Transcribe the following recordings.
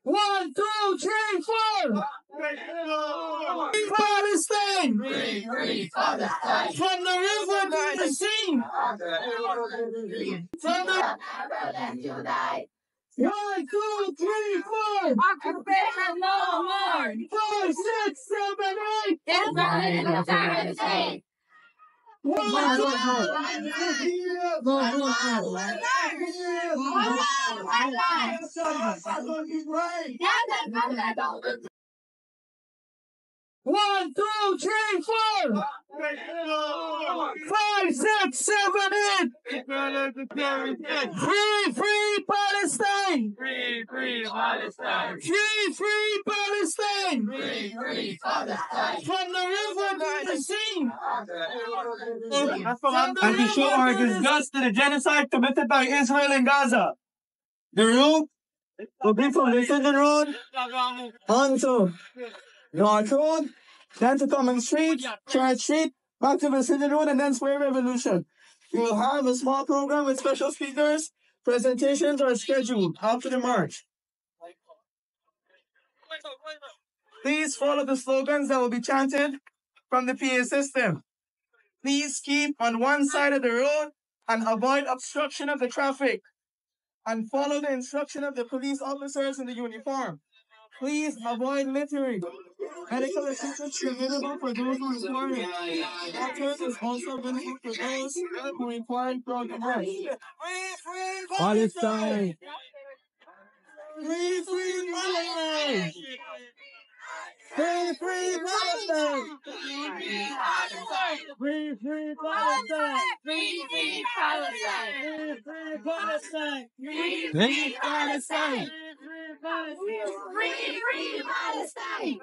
1, 2, 3, 4. Palestine! Free Palestine! From the river to the sea! From the Never let you die! 1, 2, 3, 4. Occupation no more! 5, 6, 7, 8. Israel is a terrorist state! 1, 2, 3, 4. 5, 6, 7, 8. Free Palestine! Free Palestine! Free Palestine! Free Palestine! From the river to the sea! And to show our disgust to the genocide committed by Israel in Gaza. The route will be from Littleton Road onto North Road, then to Common Street, Church Street, back to Littleton Road, and then Square Revolution. We will have a small program with special speakers. Presentations are scheduled after the march. Please follow the slogans that will be chanted from the PA system. Please keep on one side of the road and avoid obstruction of the traffic. And follow the instruction of the police officers in the uniform. Please avoid littering. Medical assistance is available for those who require it. Doctors is also available for those who require it throughout the march. Palestine! Free Palestine! Free Palestine! Free Palestine! Free Palestine! Free Palestine! Free Palestine! Free Palestine!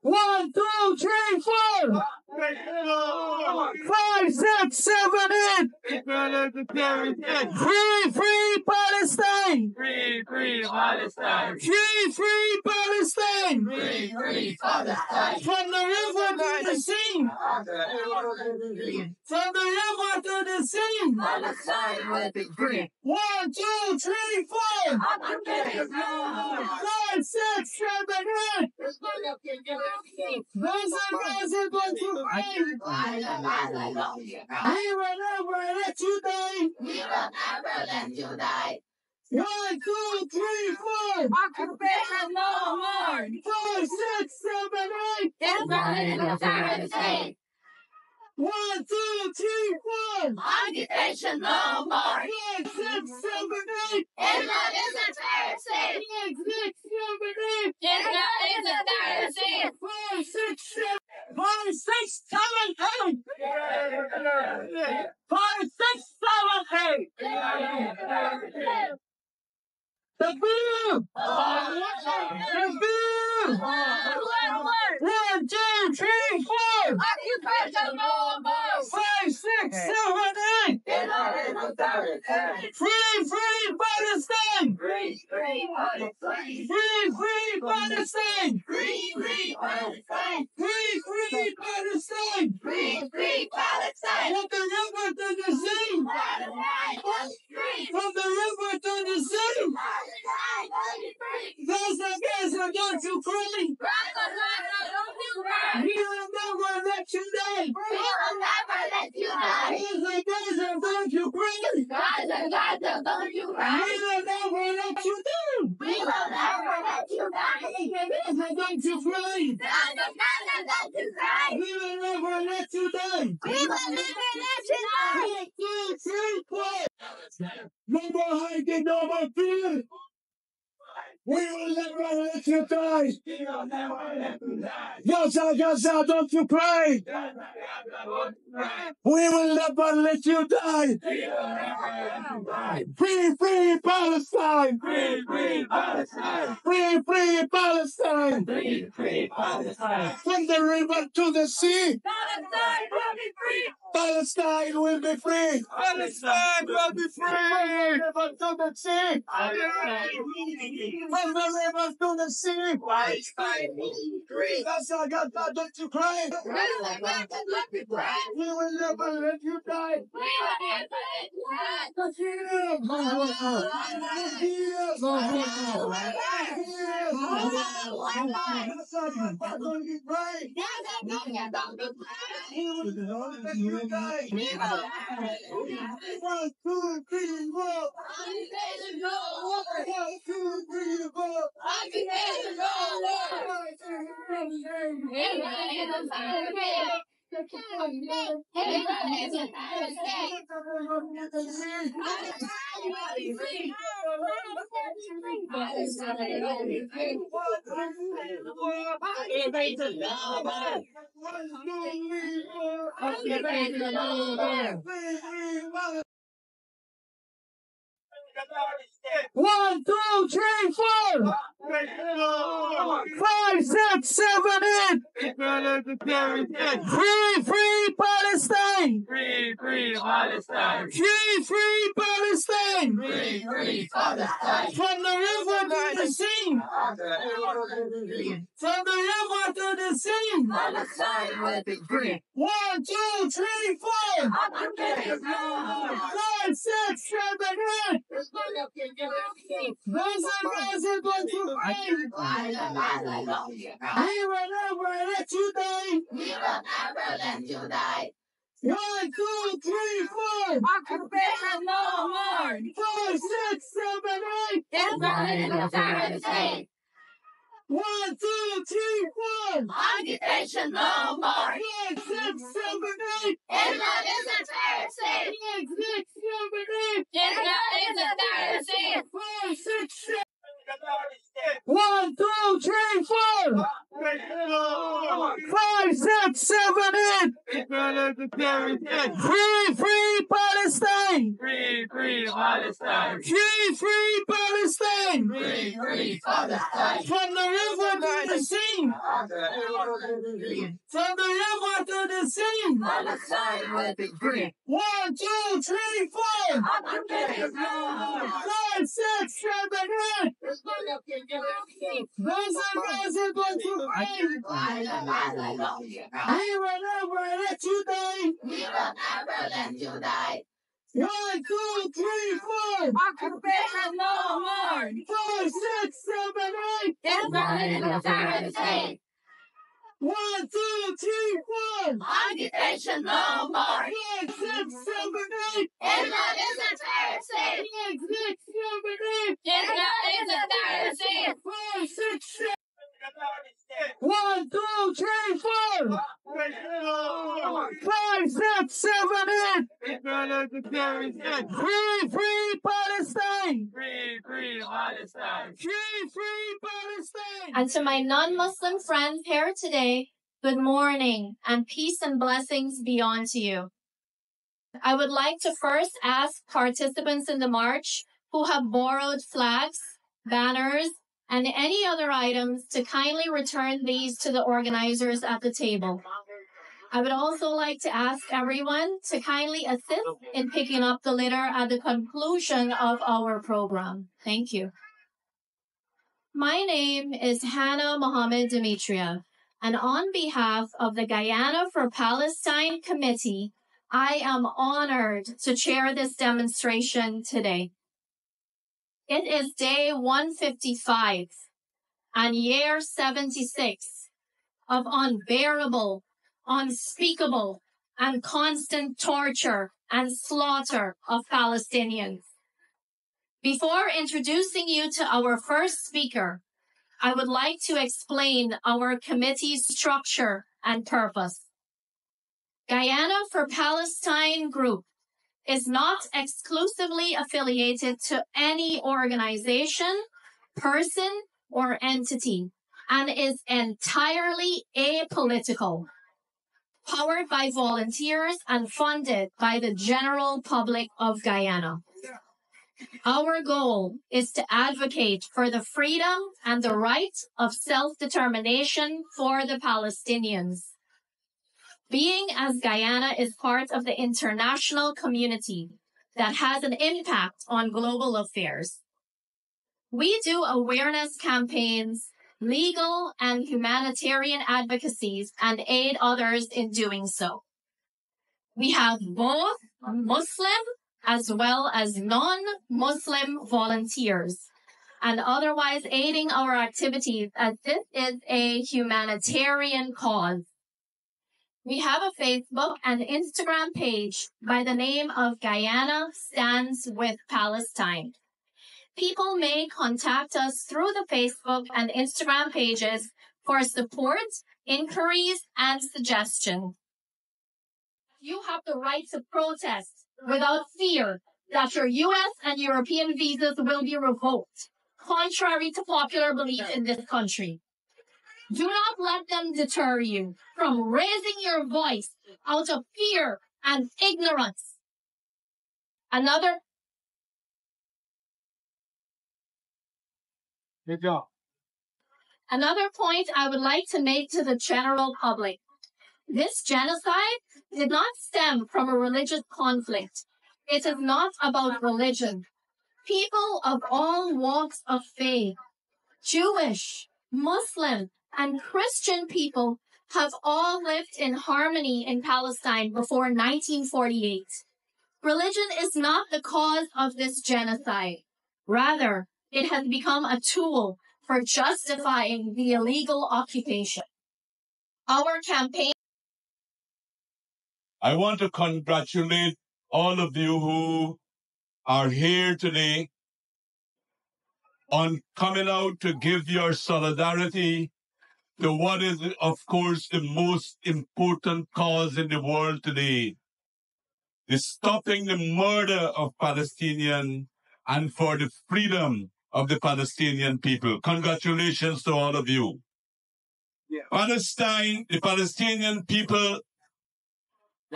1, 2, 3, 4. 5, 6, 7, 8. Free Palestine! Free Palestine! Free Palestine! Free Palestine! From the river to the sea! From the river to the sea! Palestine will be free! 1, 2, 3, 4. Occupation no more! 5, 6, 7, 8. Those are going to pray. We will never let you die. We will never let you die! 1, 2, 3, 4. Occupation no more! 5, 6, 7, 8. Israel is a terrorist state! 1, 2, 3, 4. Occupation no more! 5, 6, 7, 8. Israel is a terrorist state! 5, 6, 7, 8. Israel is a terrorist state! 5, 6, 7. 5, 6, 7, 8. 5, 6, 7, 8. The bill! The bill! 1, 2, 3, 4. Occupation no more! 5, 6, 7, 8. Israel is a terrorist state! Free Palestine! Free Palestine! Free Palestine! Free Palestine! Free Palestine! Free Palestine! From the river to the sea! Palestine was free! From the river to the sea! Palestine was free! Gaza, don't you pray! Gaza, don't you cry! We will never let you die! We will never let you die! Gaza, don't you pray! Gaza, don't you We cry! will never let you down! We will never let you die! Gaza, don't you pray! Gaza, don't you cry! We will never let you die! We will never let you die! 1, 2, 3, 4. No more hiding, no more fear! We will never let you die! We will never let you die! Gaza, don't you pray! We will never let you die! We will never let you die! Free Palestine! Free Palestine! Free Palestine! Free Palestine! From the river to the sea! Palestine will be free! Palestine will be free. Palestine will be free. Never to the sea. From the rivers to the sea. Palestine will be free. That's all God, don't you cry. We will never let you die. One, two, three, four. One, two, three, four. One, two, three, four. 5, 6, 7, 8. Free Palestine. Free Palestine. Free Palestine. Free Palestine. From the river to the sea. From the river to the sea. Palestine will be free. 1, 2, 3, 4. 5, 6, 7, 8. Those are going to reign. We will never let you die. 1, 2, 3, 4. 5, 6, 7, 8. 1, 2, 3, 4. Occupation no more. 5, 6, 7, 8. Israel is a terror state. 5, 6, 7, 8. Israel is a terror state. 5, 6, 7. 1, 2, 3, 4. 5, 6, 7, 8. Free Palestine. Free Palestine. Free Palestine. Free Palestine. From the river to the sea. From the river to the sea. Palestine will be free. 1, 2, 3, 4. 5, 6, 7, 8. Those are going to reign. We will never let you die. 1, 2, 3, 4. Occupation no more. 5, 6, 7, 8. Israel is a terror state. 1, 2, 3, 4. Occupation no more. 5, 6, 7, 8. Israel is a terror state. 5, 6, 7, 8. Israel is a terror state. 5, 6, 7. 1, 2, 3, 4. 5, 6, 7, 8. Free Palestine. Free Palestine. Free Palestine. And to my non-Muslim friends here today, good morning and peace and blessings be unto you. I would like to first ask participants in the march who have borrowed flags, banners, and any other items to kindly return these to the organizers at the table. I would also like to ask everyone to kindly assist in picking up the litter at the conclusion of our program. Thank you. My name is Hannah Mohammed Demetria, and on behalf of the Guyana for Palestine Committee, I am honored to chair this demonstration today. It is day 155 and year 76 of unbearable, unspeakable, and constant torture and slaughter of Palestinians. Before introducing you to our first speaker, I would like to explain our committee's structure and purpose. Guyana for Palestine Group is not exclusively affiliated to any organization, person, or entity, and is entirely apolitical, powered by volunteers and funded by the general public of Guyana. Our goal is to advocate for the freedom and the right of self-determination for the Palestinians. being as Guyana is part of the international community that has an impact on global affairs. We do awareness campaigns, legal and humanitarian advocacies, and aid others in doing so. We have both Muslim as well as non-Muslim volunteers and otherwise aiding our activities, as this is a humanitarian cause. We have a Facebook and Instagram page by the name of Guyana Stands with Palestine. People may contact us through the Facebook and Instagram pages for support, inquiries, and suggestions. You have the right to protest without fear that your U.S. and European visas will be revoked, contrary to popular belief in this country. Do not let them deter you from raising your voice out of fear and ignorance. Another point I would like to make to the general public. This genocide did not stem from a religious conflict. It is not about religion. People of all walks of faith, Jewish, Muslim, and Christian people have all lived in harmony in Palestine before 1948. Religion is not the cause of this genocide. Rather, it has become a tool for justifying the illegal occupation. Our campaign. I want to congratulate all of you who are here today on coming out to give your solidarity to what is, of course, the most important cause in the world today, is stopping the murder of Palestinians and for the freedom of the Palestinian people. Congratulations to all of you. Yeah. Palestine, the Palestinian people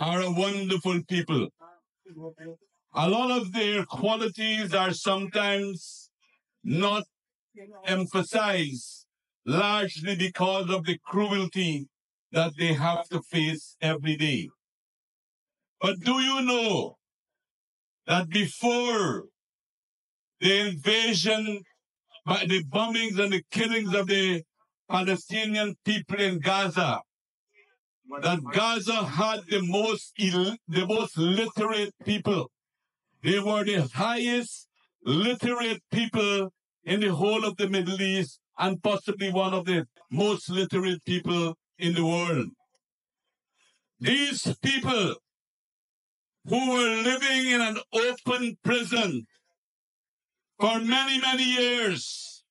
are a wonderful people. A lot of their qualities are sometimes not emphasized, largely because of the cruelty that they have to face every day. But do you know that before the invasion, by the bombings and the killings of the Palestinian people in Gaza, that Gaza had the most literate people? They were the highest literate people in the whole of the Middle East and possibly one of the most literate people in the world. These people who were living in an open prison for many, many years,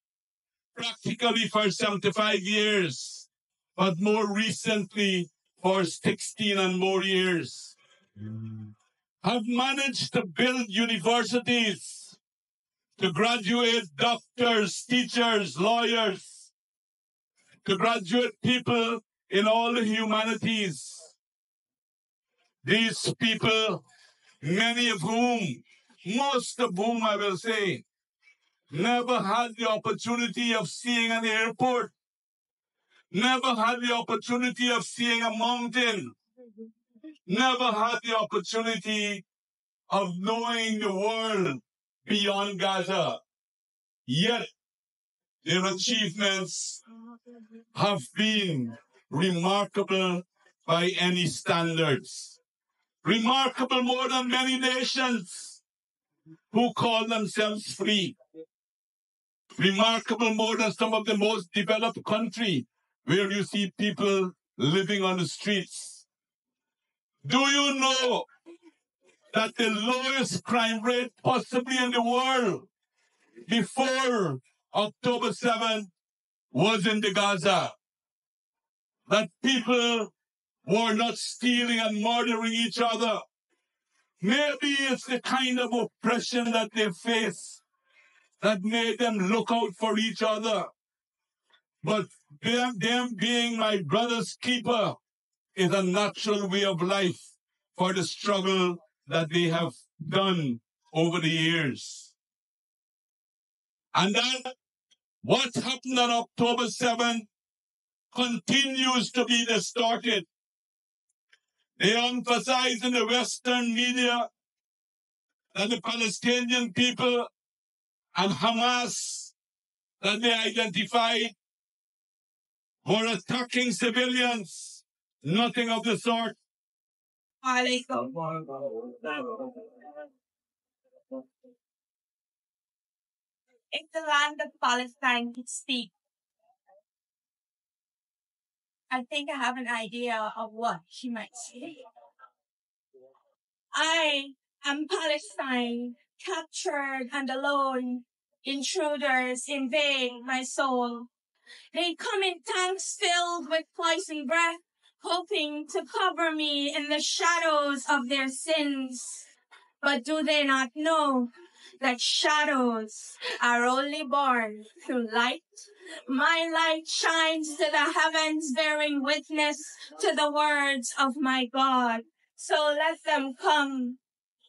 practically for 75 years, but more recently for 16 and more years, have managed to build universities, to graduate doctors, teachers, lawyers, to graduate people in all the humanities. These people, many of whom, most of whom I will say, never had the opportunity of seeing an airport, never had the opportunity of seeing a mountain, never had the opportunity of knowing the world beyond Gaza. Yet, their achievements have been remarkable by any standards. Remarkable more than many nations who call themselves free. Remarkable more than some of the most developed countries where you see people living on the streets. Do you know that the lowest crime rate possibly in the world before October 7th was in the Gaza? That people were not stealing and murdering each other. Maybe it's the kind of oppression that they face that made them look out for each other. But them being my brother's keeper is a natural way of life for the struggle that they have done over the years. And then what happened on October 7th continues to be distorted. They emphasize in the Western media that the Palestinian people and Hamas that they identified were attacking civilians. Nothing of the sort. If the land of Palestine could speak, I think I have an idea of what she might say. I am Palestine, captured and alone. Intruders invade my soul. They come in tanks filled with poison breath, hoping to cover me in the shadows of their sins. But do they not know that shadows are only born through light? My light shines to the heavens, bearing witness to the words of my God. So let them come.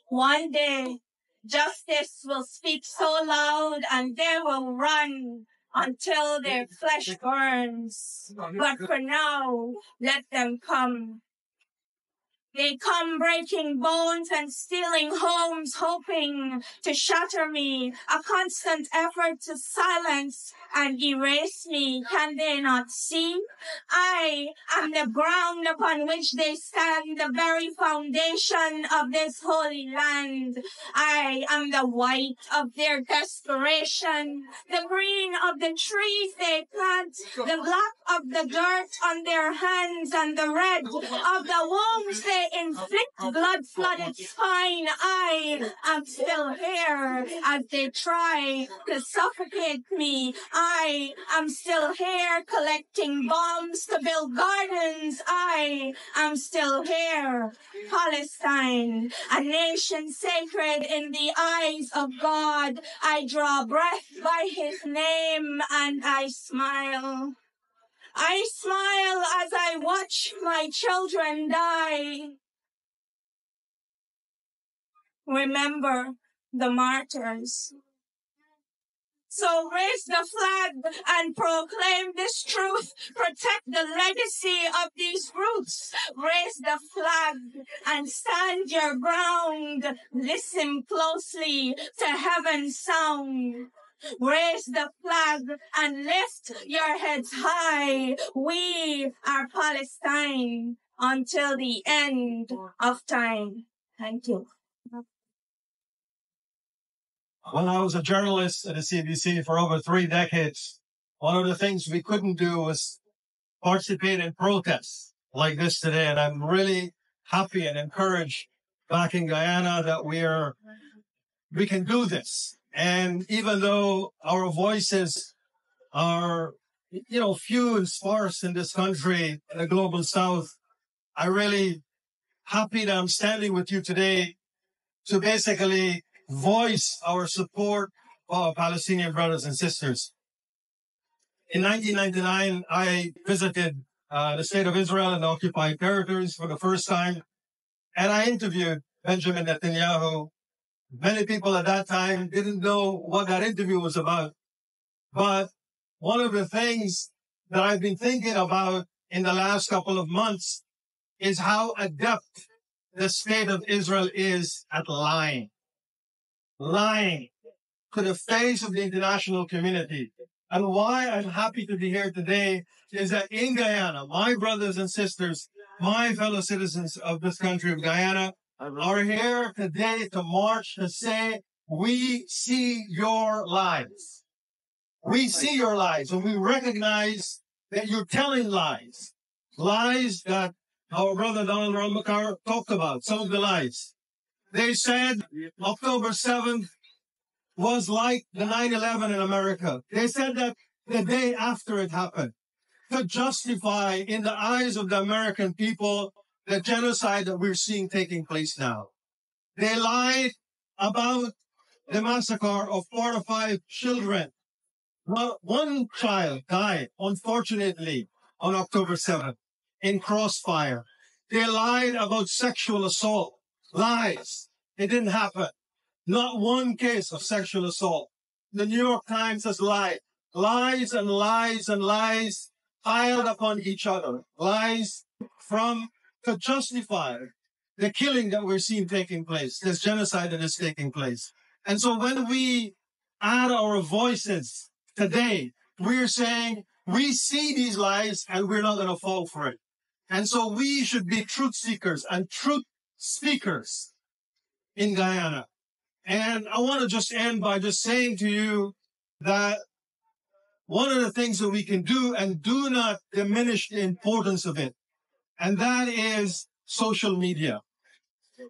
One day, justice will speak so loud and they will run until their flesh burns. But for now, let them come. They come breaking bones and stealing homes, hoping to shatter me. A constant effort to silence and erase me. Can they not see? I am the ground upon which they stand, the very foundation of this holy land. I am the white of their desperation, the green of the trees they plant, the black of the dirt on their hands, and the red of the wounds they inflict blood-flooded spine. I am still here as they try to suffocate me. I am still here collecting bombs to build gardens. I am still here. Palestine, a nation sacred in the eyes of God. I draw breath by his name and I smile. I smile as I watch my children die. Remember the martyrs. So raise the flag and proclaim this truth. Protect the legacy of these roots. Raise the flag and stand your ground. Listen closely to heaven's sound. Raise the flag and lift your heads high. We are Palestine until the end of time. Thank you. When I was a journalist at the CBC for over 3 decades, one of the things we couldn't do was participate in protests like this today. And I'm really happy and encouraged back in Guyana that we can do this. And even though our voices are, few and sparse in this country, in the global south, I'm really happy that I'm standing with you today to basically voice our support for our Palestinian brothers and sisters. In 1999, I visited the state of Israel and the occupied territories for the first time, and I interviewed Benjamin Netanyahu. Many people at that time didn't know what that interview was about. But one of the things that I've been thinking about in the last couple of months is how adept the state of Israel is at lying to the face of the international community. And why I'm happy to be here today is that in Guyana, my brothers and sisters, my fellow citizens of this country of Guyana, are here today to march to say, we see your lies. We see your lies, and we recognize that you're telling lies. Lies that our brother Donald Ramakkar talked about, some of the lies. They said October 7th was like the 9/11 in America. They said that the day after it happened to justify in the eyes of the American people the genocide that we're seeing taking place now. They lied about the massacre of 4 to 5 children. Well, one child died, unfortunately, on October 7th in crossfire. They lied about sexual assault. Lies. It didn't happen. Not one case of sexual assault. The New York Times has lied. Lies and lies and lies piled upon each other. Lies from to justify the killing that we're seeing taking place, this genocide that is taking place. And so when we add our voices today, we're saying we see these lies and we're not going to fall for it. And so we should be truth seekers and truth speakers in Guyana. And I want to just end by just saying to you that one of the things that we can do, and do not diminish the importance of it, and that is social media.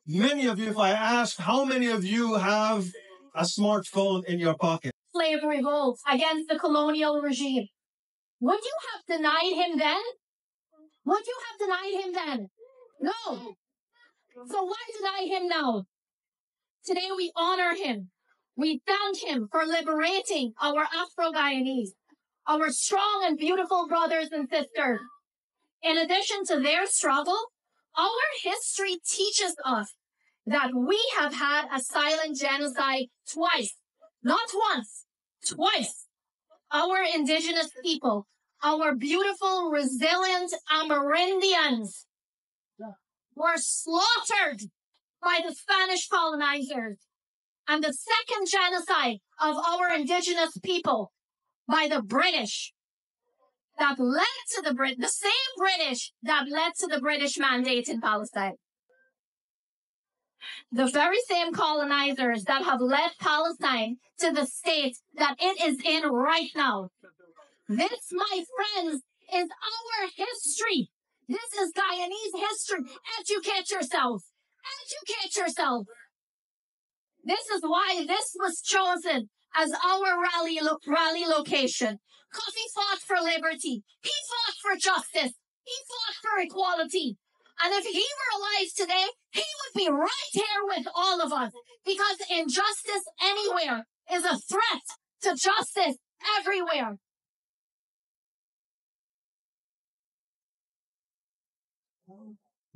Many of you, if I ask, how many of you have a smartphone in your pocket? Slavery revolts against the colonial regime. Would you have denied him then? Would you have denied him then? No. So why deny him now? Today we honor him. We thank him for liberating our Afro-Guyanese, our strong and beautiful brothers and sisters. In addition to their struggle, our history teaches us that we have had a silent genocide twice, not once, twice. Our indigenous people, our beautiful, resilient Amerindians, were slaughtered by the Spanish colonizers. And the second genocide of our indigenous people by the British that led to the same British that led to the British mandate in Palestine. The very same colonizers that have led Palestine to the state that it is in right now. This, my friends, is our history. This is Guyanese history. Educate yourself. Educate yourself. This is why this was chosen as our rally location. Coffee fought for liberty. He fought for justice. He fought for equality. And if he were alive today, he would be right here with all of us. Because injustice anywhere is a threat to justice everywhere.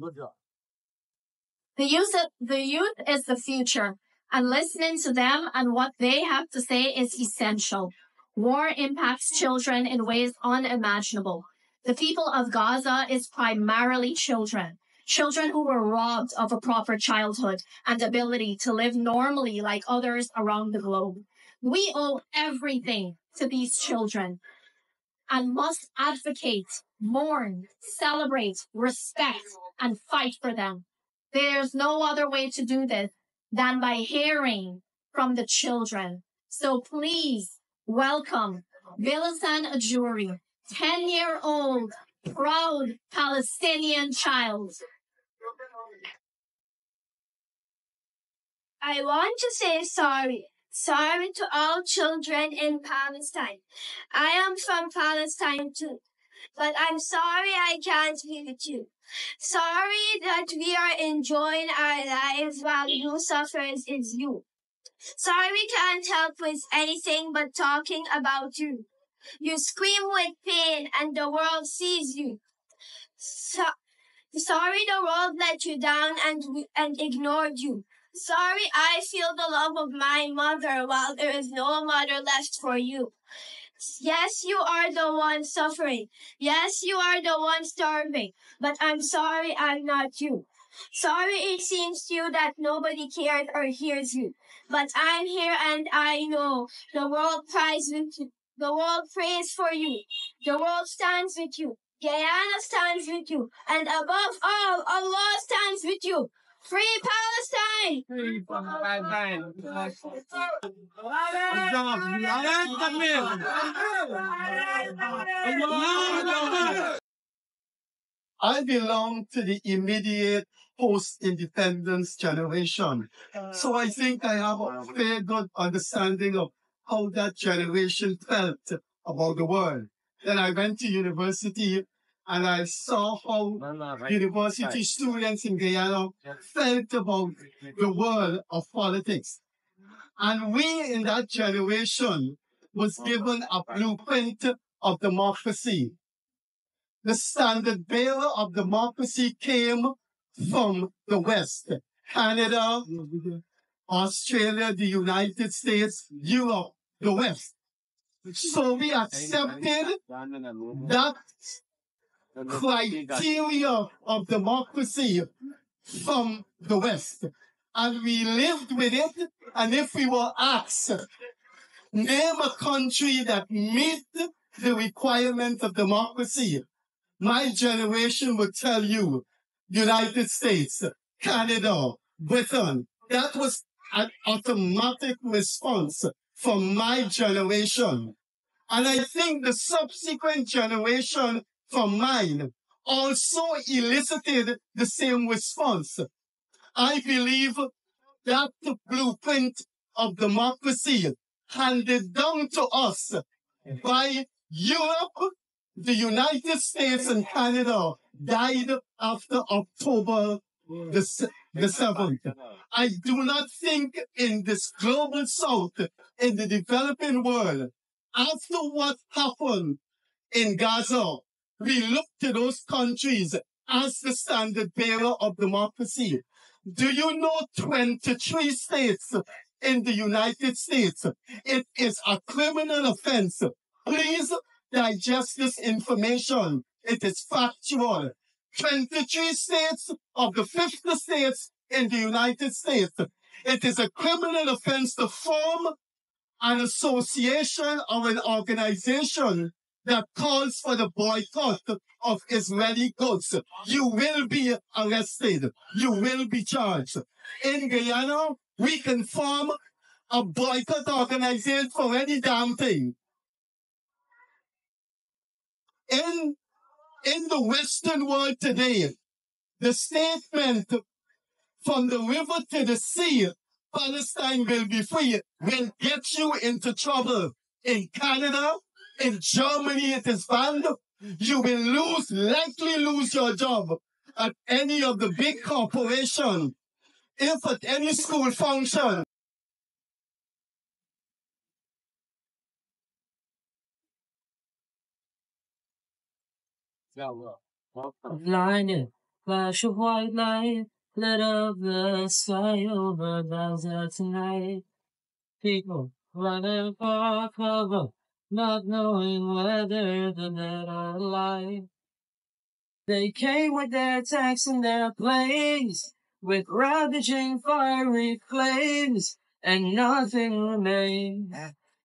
Good job. The youth is the future. And listening to them and what they have to say is essential. War impacts children in ways unimaginable. The people of Gaza is primarily children. Children who were robbed of a proper childhood and ability to live normally like others around the globe. We owe everything to these children and must advocate, mourn, celebrate, respect, and fight for them. There's no other way to do this than by hearing from the children. So please welcome Villasan Ajuri, 10-year-old, proud Palestinian child. I want to say sorry. Sorry to all children in Palestine. I am from Palestine too, but I'm sorry I can't be with you. Sorry that we are enjoying our lives while you suffers is you. Sorry we can't help with anything but talking about you. You scream with pain and the world sees you. Sorry the world let you down and ignored you. Sorry I feel the love of my mother while there is no mother left for you. Yes, you are the one suffering. Yes, you are the one starving. But I'm sorry I'm not you. Sorry it seems to you that nobody cares or hears you. But I'm here and I know the world prays with you. The world prays for you. The world stands with you. Guyana stands with you. And above all, Allah stands with you. Free Palestine! Free Palestine! I belong to the immediate post-independence generation. So I think I have a fair good understanding of how that generation felt about the world. Then I went to university and I saw how university students in Guyana felt about the world of politics. And we in that generation was given a blueprint of democracy. The standard bearer of democracy came from the West. Canada, Australia, the United States, Europe, the West. So we accepted that criteria of democracy from the West. And we lived with it, and if we were asked, name a country that meet the requirement of democracy, my generation would tell you United States, Canada, Britain. That was an automatic response from my generation. And I think the subsequent generation from mine also elicited the same response. I believe that the blueprint of democracy handed down to us by Europe, the United States, and Canada died after October the 7th. I do not think in this global south, in the developing world, after what happened in Gaza, we look to those countries as the standard bearer of democracy. Do you know 23 states in the United States? It is a criminal offense. Please digest this information. It is factual. 23 states of the 50 states in the United States. It is a criminal offense to form an association or an organization that calls for the boycott of Israeli goods. You will be arrested. You will be charged. In Guyana, we can form a boycott organization for any damn thing. In the Western world today, the statement from the river to the sea, Palestine will be free, will get you into trouble. In Canada, in Germany, it is banned. You will likely lose your job at any of the big corporations. If at any school function, Blinded, flash of white light, lit up the sky over Gaza tonight. People running for cover, not knowing whether they're dead or alive. They came with their tanks and their planes, with ravaging fiery flames, and nothing remained.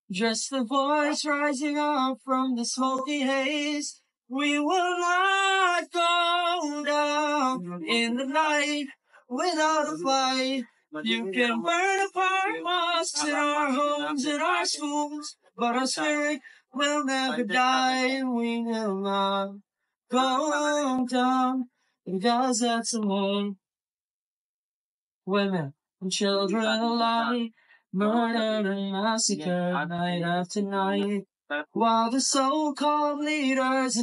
Just the voice rising up from the smoky haze. We will not go down in the night without a fight. You can burn apart mosques in our homes and our schools, but our spirit will never die, and we will not go down in Gaza tomorrow. Women and children alike, murdered and massacred night after night, while the so-called leaders